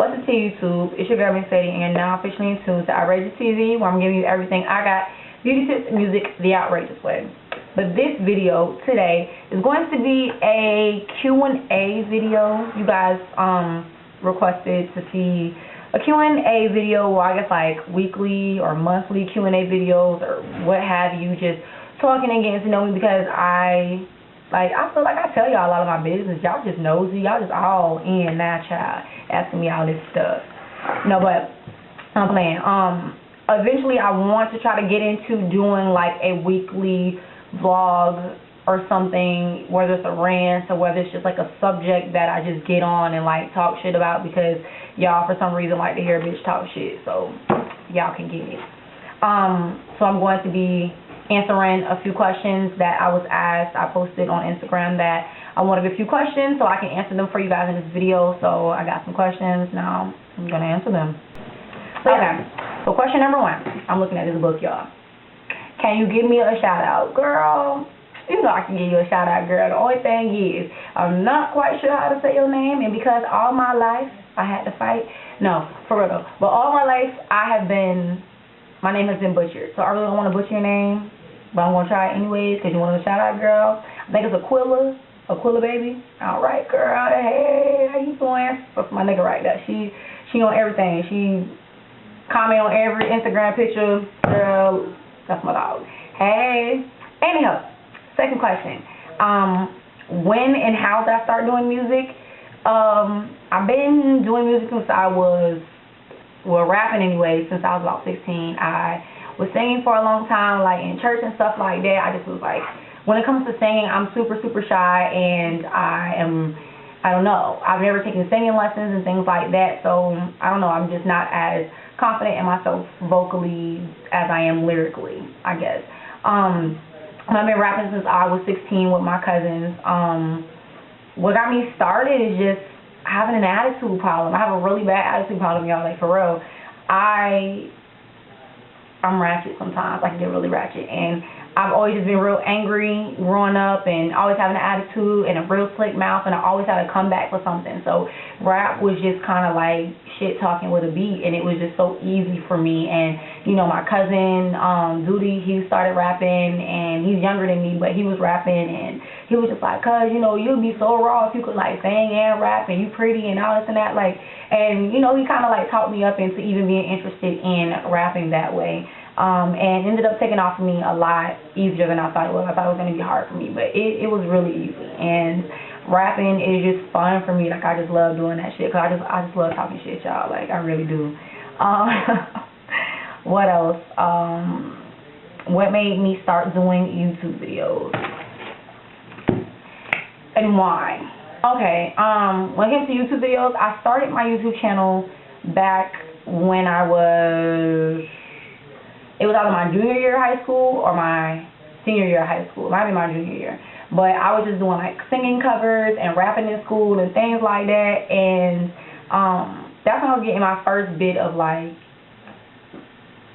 What's up to YouTube? It's your girl Miss Sadie, and you're now officially in tune to Outrageous TV, where I'm giving you everything I got, beauty tips, music, the outrageous way. But this video today is going to be a Q&A video. You guys requested to see a Q&A video, or I guess like weekly or monthly Q&A videos or what have you, just talking and getting to know me, because I feel like I tell y'all a lot of my business. Y'all just nosy. Y'all just all in now, child, asking me all this stuff. No, but I'm playing. Eventually I want to try to get into doing like a weekly vlog or something, whether it's a rant or whether it's just like a subject that I just get on and like talk shit about, because y'all for some reason like to hear a bitch talk shit, so y'all can get it. So I'm going to be answering a few questions that I was asked. I posted on Instagram that I wanted a few questions so I can answer them for you guys in this video. So I got some questions. Now I'm going to answer them. Okay, so question number 1. I'm looking at this book, y'all. Can you give me a shout out? Girl, you know I can give you a shout out, girl. The only thing is, I'm not quite sure how to say your name, and because all my life I had to fight. No, for real though. But all my life my name has been butchered. So I really don't want to butcher your name, but I'm going to try it anyways, because you want a shout out, girl. I think it's Aquila baby. All right, girl. Hey, how you doing? That's my nigga right there. She on everything. She comment on every Instagram picture. Girl, that's my dog. Hey. Anyhow, second question. When and how did I start doing music? I've been doing music since I was, rapping anyway, since I was about 16. I was singing for a long time, like in church and stuff like that. I just was like, when it comes to singing, I'm super shy, and I don't know, I've never taken singing lessons and things like that, so I don't know, I'm just not as confident in myself vocally as I am lyrically, I guess. I've been rapping since I was 16 with my cousins. What got me started is just having an attitude problem. I have a really bad attitude problem, y'all, like for real. I'm ratchet sometimes. I can get really ratchet, and I've always just been real angry growing up, and always having an attitude and a real slick mouth, and I always had to come back for something. So rap was just kind of like shit talking with a beat, and it was just so easy for me. And you know, my cousin Duty, he started rapping, and he's younger than me, but he was rapping, and he was just like, cuz, you know, you'd be so raw if you could like sing and rap, and you pretty and all this and that, like, and you know, he kind of like talked me up into even being interested in rapping that way. And ended up taking off for me a lot easier than I thought it was. I thought it was going to be hard for me, but it was really easy. And rapping is just fun for me. Like, I just love doing that shit, because I just love talking shit, y'all. Like, I really do. What else? What made me start doing YouTube videos? And why? Okay, when it came to YouTube videos, I started my YouTube channel back when it was either my junior year of high school or my senior year of high school. It might be my junior year. But I was just doing like singing covers and rapping in school and things like that. And that's when I was getting my first bit of like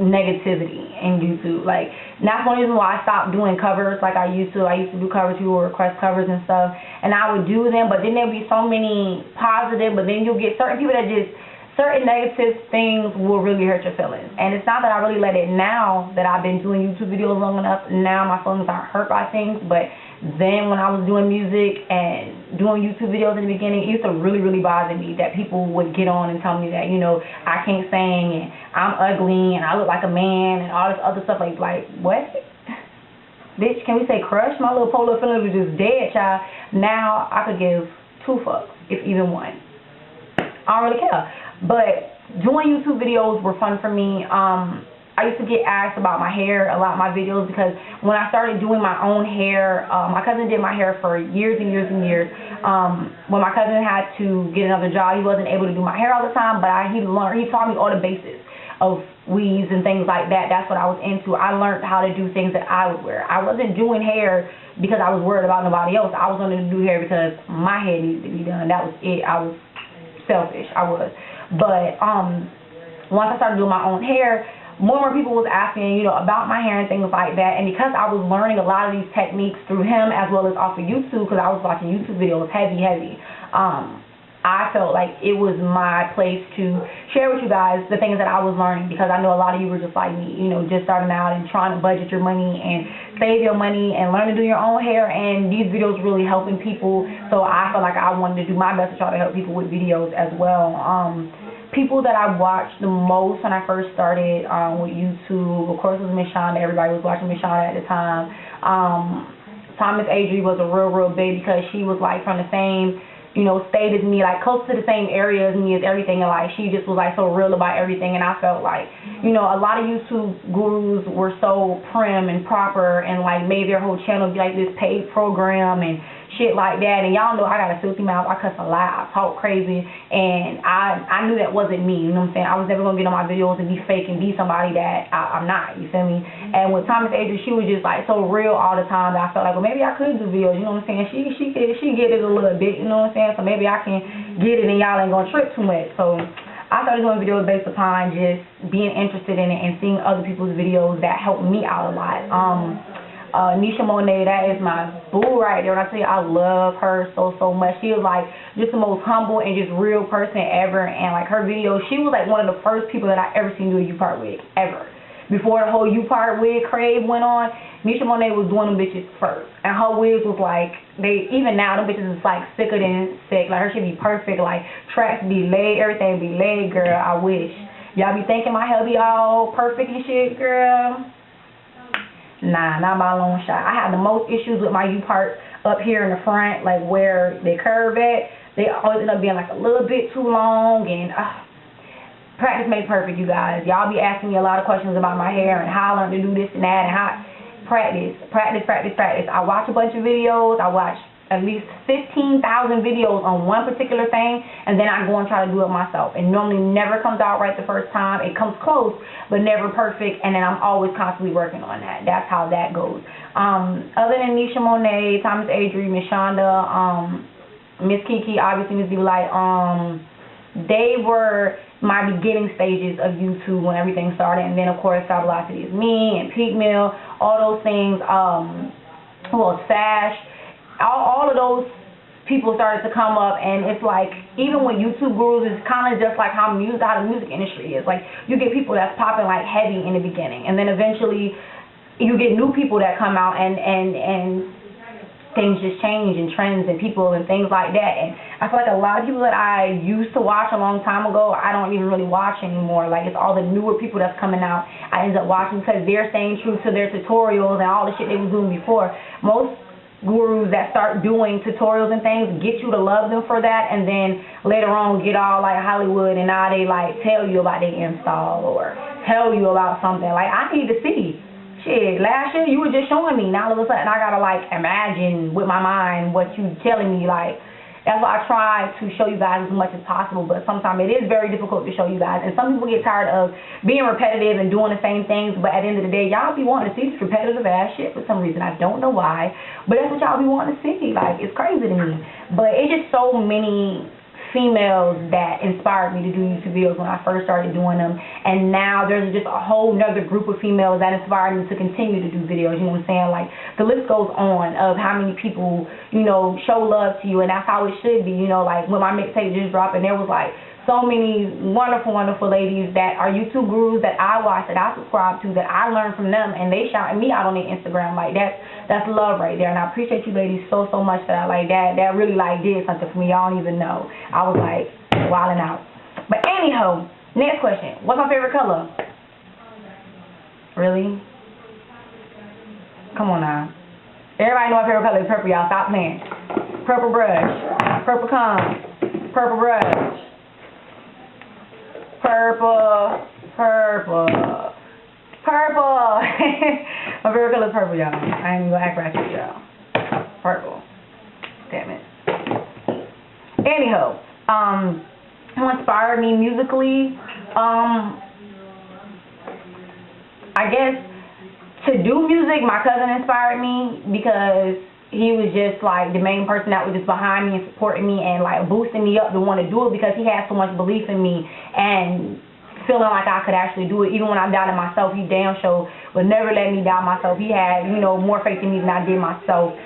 negativity in YouTube. Like, and that's one reason why I stopped doing covers like I used to. I used to do covers, people would request covers and stuff, and I would do them, but then there'd be so many positive, but then you'll get certain people that just, certain negative things will really hurt your feelings. And it's not that I really let it now that I've been doing YouTube videos long enough. Now my feelings aren't hurt by things, but then when I was doing music and doing YouTube videos in the beginning, it used to really, really bother me that people would get on and tell me that, you know, I can't sing and I'm ugly and I look like a man and all this other stuff. Like what? Bitch, can we say crush? My little polar feelings was just dead, child. Now I could give 2 fucks, if even one. I don't really care. But doing YouTube videos were fun for me. I used to get asked about my hair a lot in my videos, because when I started doing my own hair, my cousin did my hair for years and years and years. When my cousin had to get another job, he wasn't able to do my hair all the time, but he taught me all the basics of weaves and things like that. That's what I was into. I learned how to do things that I would wear. I wasn't doing hair because I was worried about nobody else. I was going to do hair because my hair needed to be done. That was it. I was selfish. I was. But once I started doing my own hair, more and more people was asking, you know, about my hair and things like that. And because I was learning a lot of these techniques through him as well as off of YouTube, because I was watching YouTube videos heavy, I felt like it was my place to share with you guys the things that I was learning, because I know a lot of you were just like me, you know, just starting out and trying to budget your money and save your money and learn to do your own hair, and these videos really helping people. So I felt like I wanted to do my best to try to help people with videos as well. People that I watched the most when I first started with YouTube, of course, was Miss Shonda. Everybody was watching Miss Shonda at the time. Thomas Adri was a real big, because she was like from the same, you know, state as me, like close to the same area as me, as everything, and like she just was like so real about everything. And I felt like, you know, a lot of YouTube gurus were so prim and proper and like made their whole channel be like this paid program and shit like that. And y'all know I got a filthy mouth. I cuss a lot. I talk crazy, and I knew that wasn't me. You know what I'm saying? I was never gonna get on my videos and be fake and be somebody that I'm not. You feel me? And with Thomas Adri, she was just like so real all the time that I felt like, well, maybe I could do videos. You know what I'm saying? She get it a little bit. You know what I'm saying? So maybe I can get it and y'all ain't gonna trip too much. So I started doing videos based upon just being interested in it and seeing other people's videos that helped me out a lot. Nisha Monet, that is my boo right there. And I tell you, I love her so much. She was like just the most humble and just real person ever. And like her videos, she was like one of the first people that I ever seen do a U-part wig ever. Before the whole U-part wig craze went on, Nisha Monet was doing them bitches first. And her wigs was like, even now, them bitches is like sicker than sick. Like her shit be perfect. Like tracks be laid, everything be laid, girl. I wish. Y'all be thinking my hair be all perfect and shit, girl. Nah, not by a long shot. I have the most issues with my U-part up here in the front, like where they curve at. They always end up being like a little bit too long, and practice makes perfect, you guys. Y'all be asking me a lot of questions about my hair and how I learned to do this and that, and how practice. I watch a bunch of videos. I watch at least 15,000 videos on one particular thing, and then I go and try to do it myself. It normally never comes out right the first time. It comes close, but never perfect, and then I'm always constantly working on that. That's how that goes. Other than Nisha Monet, Thomas Adri, Miss Shonda, Miss Kiki, obviously Miss D-Light, they were my beginning stages of YouTube when everything started, and then of course Fabulosity is Me and Peak Mill, all those things, Sash, all of those people started to come up. And it's like, even with YouTube gurus, it's kind of just like how the music industry is. Like, you get people that's popping like heavy in the beginning, and then eventually you get new people that come out, and things just change, and trends and people and things like that. And I feel like a lot of people that I used to watch a long time ago, I don't even really watch anymore. Like, it's all the newer people that's coming out I end up watching, because they're staying true to their tutorials and all the shit they was doing before. Most gurus that start doing tutorials and things get you to love them for that, and then later on get all like Hollywood, and now they like tell you about their install or tell you about something. Like, I need to see. Shit, last year you were just showing me. Now all of a sudden I gotta like imagine with my mind what you telling me. Like, that's why I try to show you guys as much as possible, but sometimes it is very difficult to show you guys. And some people get tired of being repetitive and doing the same things, but at the end of the day, y'all be wanting to see this repetitive ass shit for some reason. I don't know why, but that's what y'all be wanting to see. Like, it's crazy to me. But it's just so many females that inspired me to do YouTube videos when I first started doing them, and now there's just a whole nother group of females that inspired me to continue to do videos. You know what I'm saying? Like, the list goes on of how many people, you know, show love to you, and that's how it should be. You know, like when my mixtape just dropped, and there was like so many wonderful ladies that are YouTube gurus that I watch, that I subscribe to, that I learn from them, and they shouting me out on their Instagram. Like, that's love right there, and I appreciate you ladies so much for that. Like, that really like did something for me. Y'all don't even know. I was like wilding out. But anyhow, next question. What's my favorite color? Really? Come on now. Everybody know my favorite color is purple, y'all. Stop playing. Purple brush. Purple comb. Purple brush. Purple. My favorite color is purple, y'all. I ain't even gonna act ratchet, y'all. Purple. Damn it. Anyhow, who inspired me musically? I guess to do music, my cousin inspired me, because he was just like the main person that was just behind me and supporting me and like boosting me up to want to do it, because he had so much belief in me and feeling like I could actually do it. Even when I doubted myself, he damn sure would never let me doubt myself. He had, you know, more faith in me than I did myself.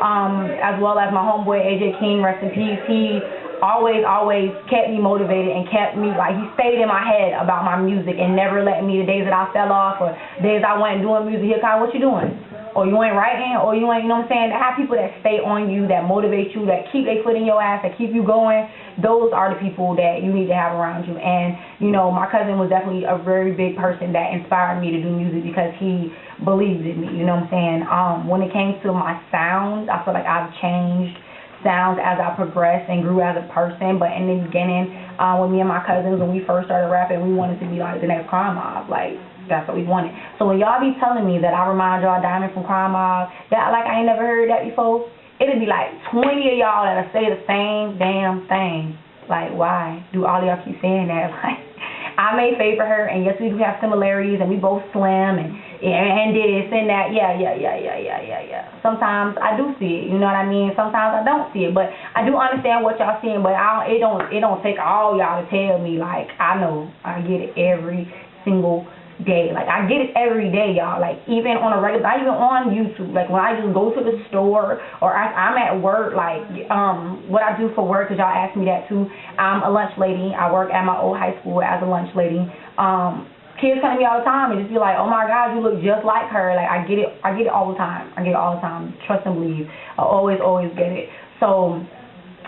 as well as my homeboy AJ King, rest in peace. He always kept me motivated and kept me, like, he stayed in my head about my music and never let me, the days that I fell off or days I wasn't doing music, he'll call, what you doing? Or you ain't writing, or you ain't, you know what I'm saying? To have people that stay on you, that motivate you, that keep their foot in your ass, that keep you going, those are the people that you need to have around you. And, you know, my cousin was definitely a very big person that inspired me to do music because he believed in me, you know what I'm saying? When it came to my sound, I feel like I've changed sounds as I progressed and grew as a person. But in the beginning, with me and my cousins, when we first started rapping, we wanted to be like the next Crime Mob. Like, that's what we wanted. So when y'all be telling me that I remind y'all Diamond from Crime Mob, that like I ain't never heard that before, it'll be like 20 of y'all that'll say the same damn thing. Like, why do all of y'all keep saying that? Like, I may favor her, and yes, we do have similarities, and we both slim, and this and that. Yeah. Sometimes I do see it, you know what I mean? Sometimes I don't see it, but I do understand what y'all seeing, but it don't take all y'all to tell me, like, I know, I get it every single day. Like, I get it every day, y'all. Like, even on a regular, not even on YouTube. Like, when I just go to the store or I'm at work, like, what I do for work, because y'all asked me that too. I'm a lunch lady. I work at my old high school as a lunch lady. Kids come to me all the time and just be like, oh my God, you look just like her. Like, I get it all the time. Trust and believe. I always get it. So,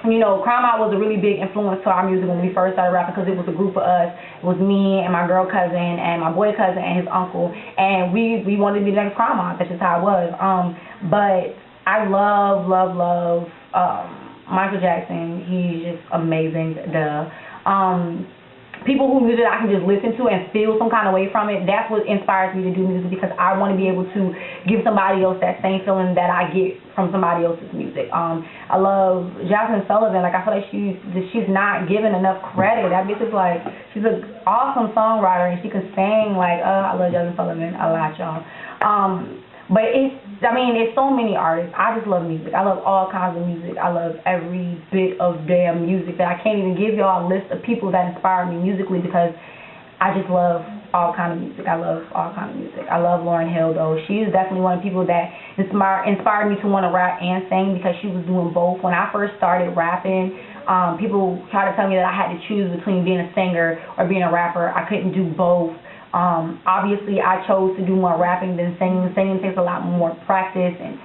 you know, Crime Out was a really big influence to our music when we first started rapping because it was a group of us. It was me and my girl cousin and my boy cousin and his uncle, and we wanted to be the next Crime Out. That's just how it was. But I love Michael Jackson. He's just amazing. People whose music I can just listen to and feel some kind of way from it, that's what inspires me to do music, because I want to be able to give somebody else that same feeling that I get from somebody else's music. I love Jasmine Sullivan. Like, I feel like she's not given enough credit. That bitch is like, she's an awesome songwriter and she can sing. Like, I love Jasmine Sullivan a lot, y'all. But it's so many artists. I just love music. I love all kinds of music. I love every bit of damn music that I can't even give y'all a list of people that inspire me musically, because I just love all kinds of music. I love Lauryn Hill, though. She is definitely one of the people that inspired me to want to rap and sing, because she was doing both. When I first started rapping, people tried to tell me that I had to choose between being a singer or being a rapper. I couldn't do both. Obviously, I chose to do more rapping than singing. Singing takes a lot more practice and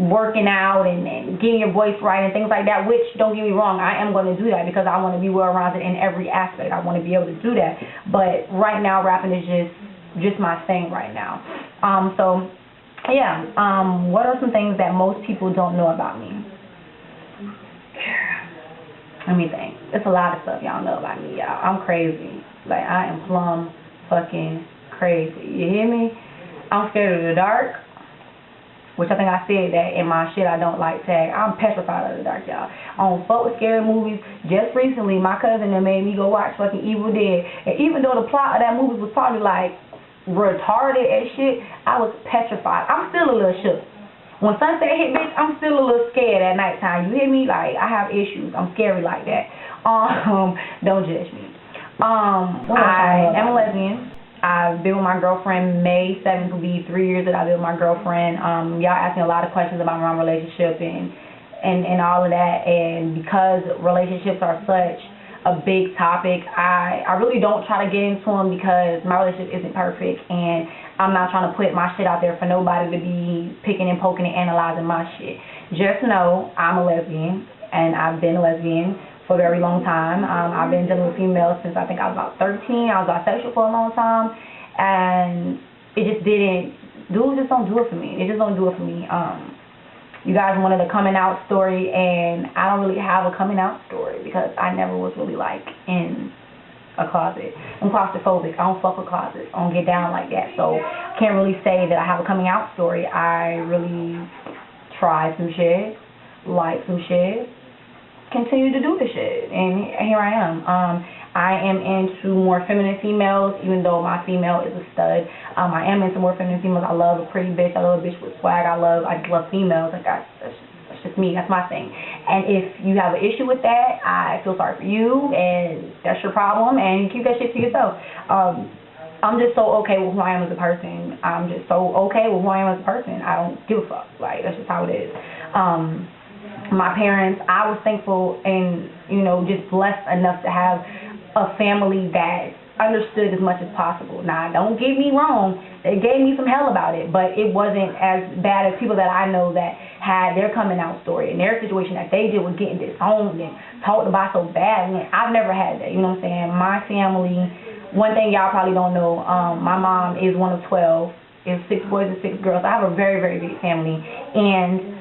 working out and getting your voice right and things like that, which, don't get me wrong, I am going to do that because I want to be well-rounded in every aspect. I want to be able to do that. But right now, rapping is just my thing right now. What are some things that most people don't know about me? Let me think. It's a lot of stuff y'all know about me, y'all. I'm crazy. Like, I am plumb fucking crazy. You hear me? I'm scared of the dark, which I think I said that in my shit I don't like tag. I'm petrified of the dark, y'all. I don't fuck with scary movies. Just recently, my cousin that made me go watch fucking Evil Dead, and even though the plot of that movie was probably like retarded as shit, I was petrified. I'm still a little shook. When sunset hit, bitch, I'm still a little scared at nighttime. You hear me? Like, I have issues. I'm scary like that. Don't judge me. I am a lesbian. I've been with my girlfriend. May 7th will be 3 years that I've been with my girlfriend. Y'all asked me a lot of questions about my relationship and all of that. And because relationships are such a big topic, I really don't try to get into them because my relationship isn't perfect, and I'm not trying to put my shit out there for nobody to be picking and poking and analyzing my shit. Just know I'm a lesbian, and I've been a lesbian for a very long time. I've been dealing with females since I think I was about 13. I was bisexual for a long time, and dudes just don't do it for me. They just don't do it for me. You guys wanted a coming out story, and I don't really have a coming out story because I never was really like in a closet. I'm claustrophobic. I don't fuck with closets. I don't get down like that. So I can't really say that I have a coming out story. I really tried some shit, like some shit, continue to do the shit, and here I am. I am into more feminine females, even though my female is a stud. I am into more feminine females. I love a pretty bitch. I love a bitch with swag. I just love females. Like, that's just me. That's my thing. And if you have an issue with that, I feel sorry for you, and that's your problem, and you keep that shit to yourself. I'm just so okay with who I am as a person. I'm just so okay with who I am as a person. I don't give a fuck. Like, that's just how it is. My parents, I was thankful and, just blessed enough to have a family that understood as much as possible. Now, don't get me wrong, they gave me some hell about it, but it wasn't as bad as people that I know that had their coming out story and their situation that they did with getting disowned and talked about so bad. And I've never had that, you know what I'm saying? My family, one thing y'all probably don't know, my mom is one of 12. It's 6 boys and 6 girls. I have a very, very big family, and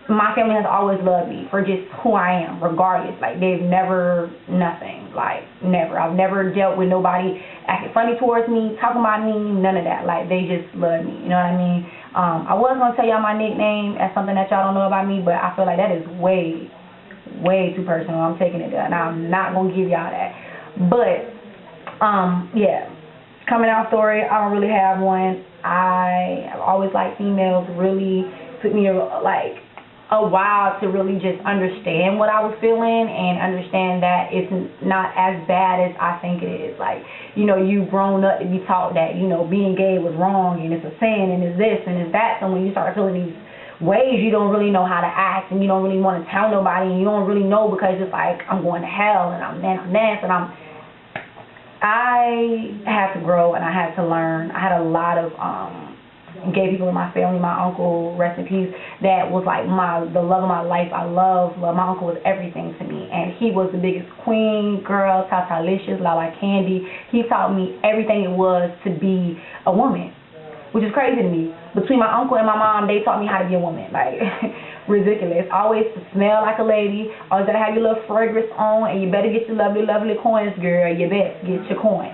my family has always loved me for just who I am, regardless. Like, they've never, nothing, like, never. I've never dealt with nobody acting funny towards me, talking about me, none of that. Like, they just love me, you know what I mean? I was going to tell y'all my nickname as something that y'all don't know about me, but I feel like that is way, way too personal. I'm taking it there, and I'm not going to give y'all that. But, yeah, coming out story, I don't really have one. I've always liked females. Really took me, like, a while to really just understand what I was feeling and understand that it's not as bad as I think it is. Like, you've grown up to be taught that, being gay was wrong and it's a sin and it's this and it's that. So when you start feeling these ways, you don't really know how to act and you don't really want to tell nobody and you don't really know because it's like, I'm going to hell and I'm this and I had to grow and I had to learn. I had a lot of gay people in my family. My uncle, rest in peace, that was like the love of my life. I love. My uncle was everything to me, and he was the biggest queen, girl, tatalicious, Lala Candy. He taught me everything it was to be a woman, which is crazy to me. Between my uncle and my mom, they taught me how to be a woman. Like, ridiculous. Always to smell like a lady. Always gotta have your little fragrance on, and you better get your lovely, lovely coins, girl. You best get your coins.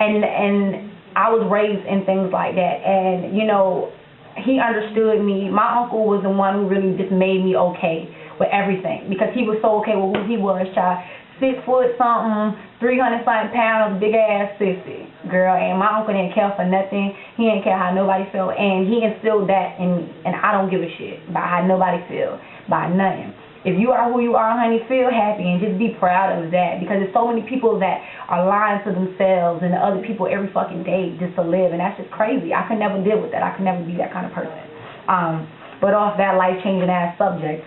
And I was raised in things like that, and he understood me. My uncle was the one who really just made me okay with everything because he was so okay with who he was, child. 6 foot something, 300 something pounds, big ass sissy, girl. And my uncle didn't care for nothing. He didn't care how nobody felt, and he instilled that in. And I don't give a shit about how nobody feel, by nothing. If you are who you are, honey, feel happy and just be proud of that, because there's so many people that are lying to themselves and to other people every fucking day just to live, and that's just crazy. I could never deal with that. I could never be that kind of person. But off that life-changing ass subject,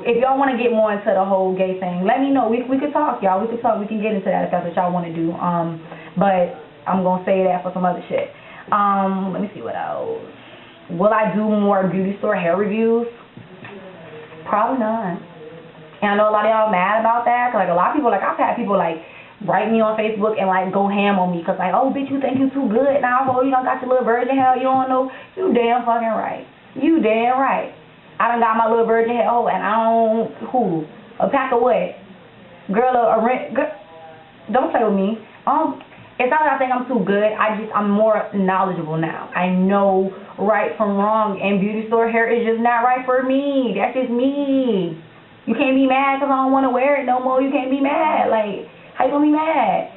if y'all want to get more into the whole gay thing, let me know. We could talk, y'all. We could talk. We can get into that if that's what y'all want to do. But I'm going to say that for some other shit. Let me see what else. Will I do more beauty store hair reviews? Probably not. And I know a lot of y'all mad about that, cause like a lot of people, like I've had people like write me on Facebook and like go ham on me, cause like, oh bitch, you think you too good now? Oh, you don't got your little virgin hair, you don't know? You damn fucking right. You damn right. I done got my little virgin hair, and I don't a pack of what? Girl, girl, don't play with me. It's not that I think I'm too good. I'm more knowledgeable now. I know right from wrong, and beauty store hair is just not right for me. That's just me. You can't be mad because I don't want to wear it no more. You can't be mad. Like, how you gonna be mad?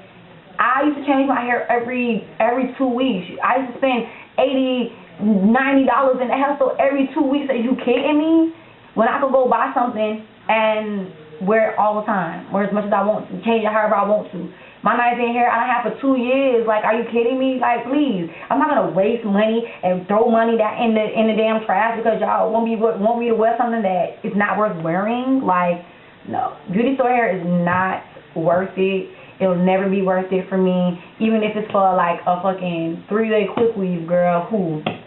I used to change my hair every 2 weeks. I used to spend $80, $90 in the hair store every 2 weeks. Are you kidding me? When I could go buy something and wear it all the time, or as much as I want to, change it however I want to. My nice in hair I have for 2 years. Like, are you kidding me? Like, please. I'm not gonna waste money and throw money that in the damn trash because y'all want me to wear something that is not worth wearing. Like, no. Beauty store hair is not worth it. It'll never be worth it for me. Even if it's for like a fucking 3-day quick weave, girl.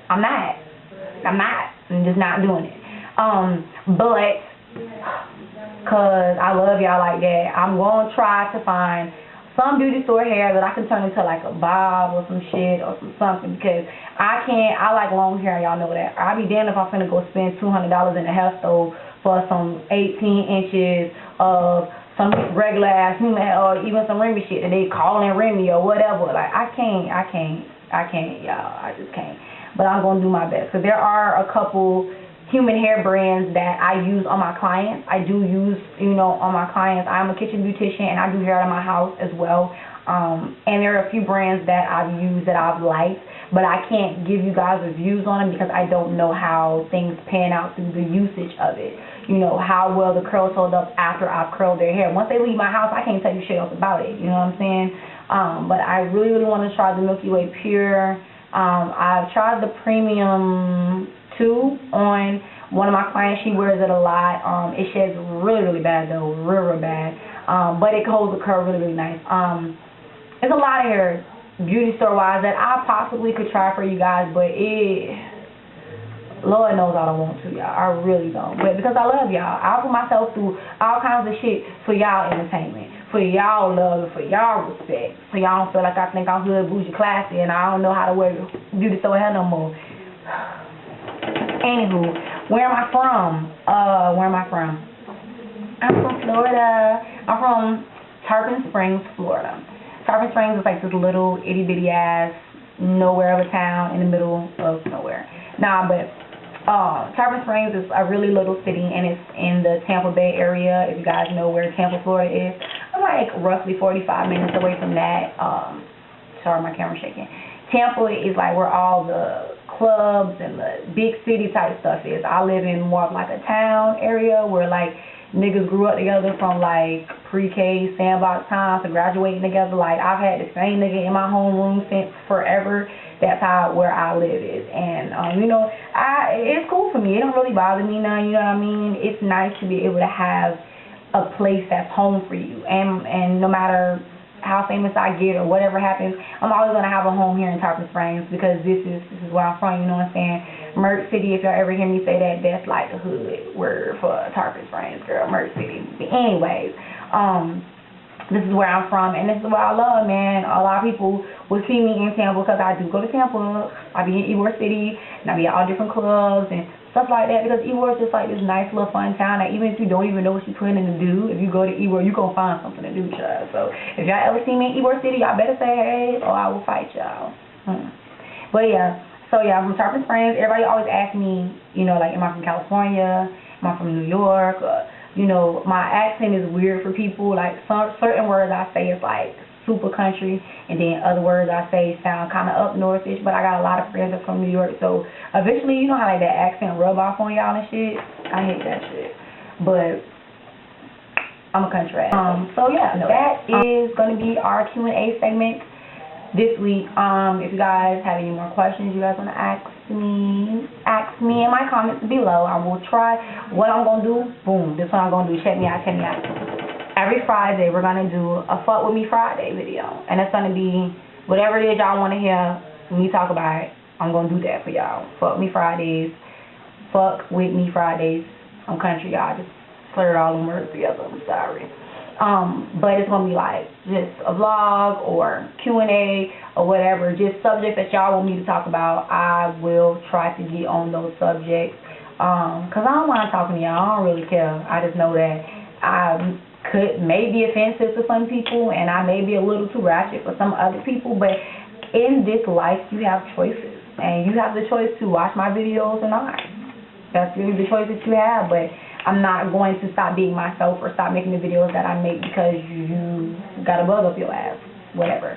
I'm not. I'm just not doing it. But cause I love y'all like that, I'm gonna try to find some beauty store hair that I can turn into like a bob or some shit or something, because I like long hair, y'all know that. I'll be damned if I'm finna go spend $200 in a hair store for some 18 inches of some regular ass human hair, or even some Remy shit that they calling Remy or whatever. Like, I can't, y'all. I just can't. But I'm gonna do my best, because there are a couple human hair brands that I use on my clients. I do use, on my clients. I'm a kitchen beautician and I do hair out of my house as well. And there are a few brands that I've used that I've liked, but I can't give you guys reviews on them because I don't know how things pan out through the usage of it. How well the curls hold up after I've curled their hair. Once they leave my house, I can't tell you shit else about it. You know what I'm saying? But I really, really want to try the Milky Way Pure. I've tried the premium 2 on one of my clients. She wears it a lot. It sheds really bad though, real bad. But it holds the curl really nice. There's a lot of hair, beauty store wise, that I possibly could try for you guys, but Lord knows I don't want to, y'all. I really don't. But because I love y'all, I'll put myself through all kinds of shit for y'all entertainment, for y'all love, and for y'all respect. So y'all don't feel like I think I'm hood, bougie, classy, and I don't know how to wear beauty store hair no more. Anywho, where am I from? I'm from Florida. I'm from Tarpon Springs, Florida. Tarpon Springs is like this little itty bitty ass nowhere of a town in the middle of nowhere. Nah, but Tarpon Springs is a really little city, and it's in the Tampa Bay area. If you guys know where Tampa, Florida is, I'm like roughly 45 minutes away from that. Sorry, my camera's shaking. Tampa is like where all the clubs and the big city type stuff is. I live in more of like a town area where like niggas grew up together from like pre-K, sandbox time to graduating together. Like I've had the same nigga in my homeroom since forever. That's how where I live is, and you know, it's cool for me. It don't really bother me now. You know what I mean? It's nice to be able to have a place that's home for you, and no matter how famous I get or whatever happens, I'm always gonna have a home here in Tarpon Springs because this is where I'm from. You know what I'm saying? Merch City. If y'all ever hear me say that, that's like the hood word for Tarpon Springs, girl. Merch City. But anyways, this is where I'm from, and this is what I love, man. A lot of people will see me in Tampa because I do go to Tampa. I be in Ybor City, and I be at all different clubs and stuff like that, because Ybor is just like this nice little fun town that even if you don't even know what you're planning to do, if you go to Ybor, you're going to find something to do, child. So if y'all ever see me in Ybor City, y'all better say hey, or I will fight y'all. But yeah, so yeah, I'm from Tarpon Springs. Everybody always asks me, you know, like, am I from California? Am I from New York? You know, my accent is weird for people. Like, certain words I say is like super country, and then other words I say sound kind of up northish, but I got a lot of friends that are from New York, so eventually, you know how like that accent rub off on y'all and shit? I hate that shit, but I'm a country ass. So yeah, that is going to be our Q&A segment this week. If you guys have any more questions you guys want to ask me in my comments below. I will try. What I'm going to do, boom, this one I'm going to do. Check me out. Every Friday, we're going to do a Fuck With Me Friday video. And it's going to be whatever it is y'all want to hear me talk about. I'm going to do that for y'all. Fuck Me Fridays. Fuck With Me Fridays. I'm country, y'all. Just slurred all them words together. I'm sorry. But it's going to be like just a vlog or Q&A or whatever. Just subjects that y'all want me to talk about. I will try to get on those subjects. Because I don't mind talking to y'all. I don't really care. I just know that I may be offensive to some people, and I may be a little too ratchet for some other people, but in this life, you have choices, and you have the choice to watch my videos or not. That's really the choice that you have, but I'm not going to stop being myself or stop making the videos that I make because you got a bug up your ass, whatever.